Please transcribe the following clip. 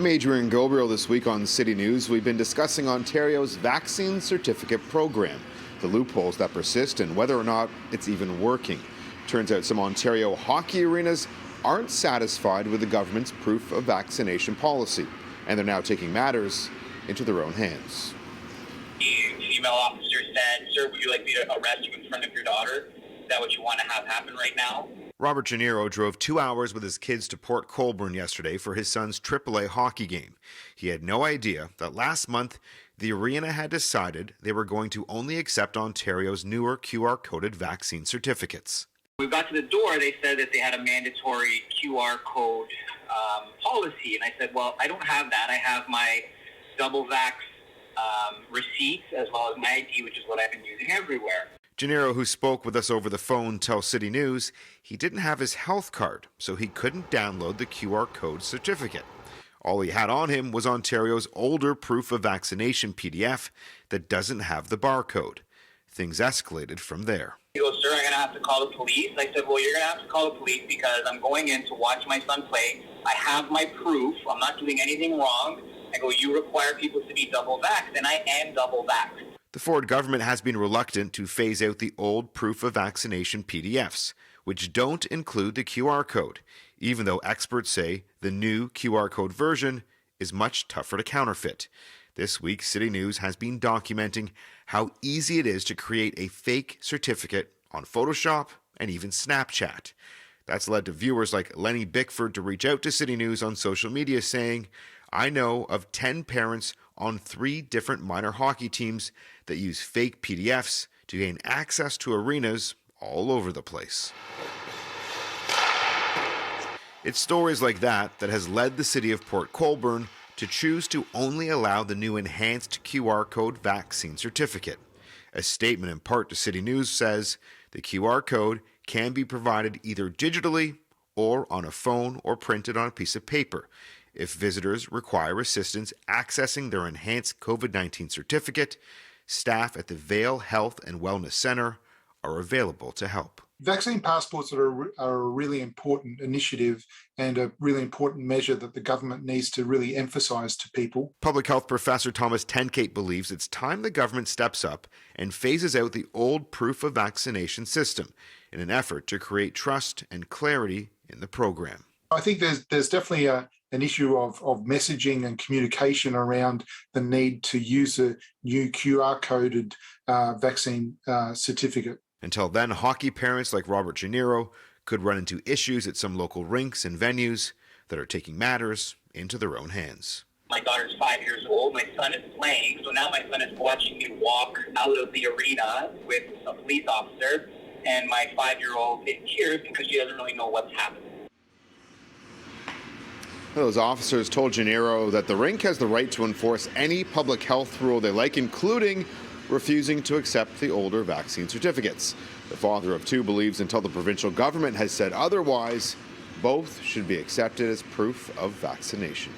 I'm Adrian Ghobrial. This week on City News, we've been discussing Ontario's vaccine certificate program, the loopholes that persist and whether or not it's even working. Turns out some Ontario hockey arenas aren't satisfied with the government's proof of vaccination policy, and they're now taking matters into their own hands. The female officer said, "Sir, would you like me to arrest you in front of your daughter? Is that what you want to have happen right now?" Robert Gennaro drove 2 hours with his kids to Port Colborne yesterday for his son's AAA hockey game. He had no idea that last month the arena had decided they were going to only accept Ontario's newer QR-coded vaccine certificates. When we got to the door, they said that they had a mandatory QR code policy, and I said, well, I don't have that. I have my double vax receipts as well as my ID, which is what I've been using everywhere. Gennaro, who spoke with us over the phone, tells City News he didn't have his health card, so he couldn't download the QR code certificate. All he had on him was Ontario's older proof of vaccination PDF that doesn't have the barcode. Things escalated from there. He goes, "Sir, I'm going to have to call the police." I said, well, you're going to have to call the police because I'm going in to watch my son play. I have my proof. I'm not doing anything wrong. I go, you require people to be double vaxxed, and I am double vaxxed. The Ford government has been reluctant to phase out the old proof of vaccination PDFs, which don't include the QR code, even though experts say the new QR code version is much tougher to counterfeit. This week, City News has been documenting how easy it is to create a fake certificate on Photoshop and even Snapchat. That's led to viewers like Lenny Bickford to reach out to City News on social media saying, "I know of 10 parents on 3 different minor hockey teams that use fake PDFs to gain access to arenas all over the place." It's stories like that that has led the city of Port Colborne to choose to only allow the new enhanced QR code vaccine certificate. A statement in part to City News says the QR code can be provided either digitally or on a phone or printed on a piece of paper. If visitors require assistance accessing their enhanced COVID-19 certificate, staff at the Vale Health and Wellness Centre are available to help. Vaccine passports are a really important initiative and a really important measure that the government needs to really emphasise to people. Public health professor Thomas Tenkate believes it's time the government steps up and phases out the old proof of vaccination system in an effort to create trust and clarity in the program. I think there's definitely an issue of messaging and communication around the need to use a new QR-coded vaccine certificate. Until then, hockey parents like Robert Gennaro could run into issues at some local rinks and venues that are taking matters into their own hands. My daughter's 5 years old. My son is playing, so now my son is watching me walk out of the arena with a police officer, and my 5-year-old in tears because she doesn't really know what's happening. Those officers told Gennaro that the rink has the right to enforce any public health rule they like, including refusing to accept the older vaccine certificates. The father of 2 believes until the provincial government has said otherwise, both should be accepted as proof of vaccination.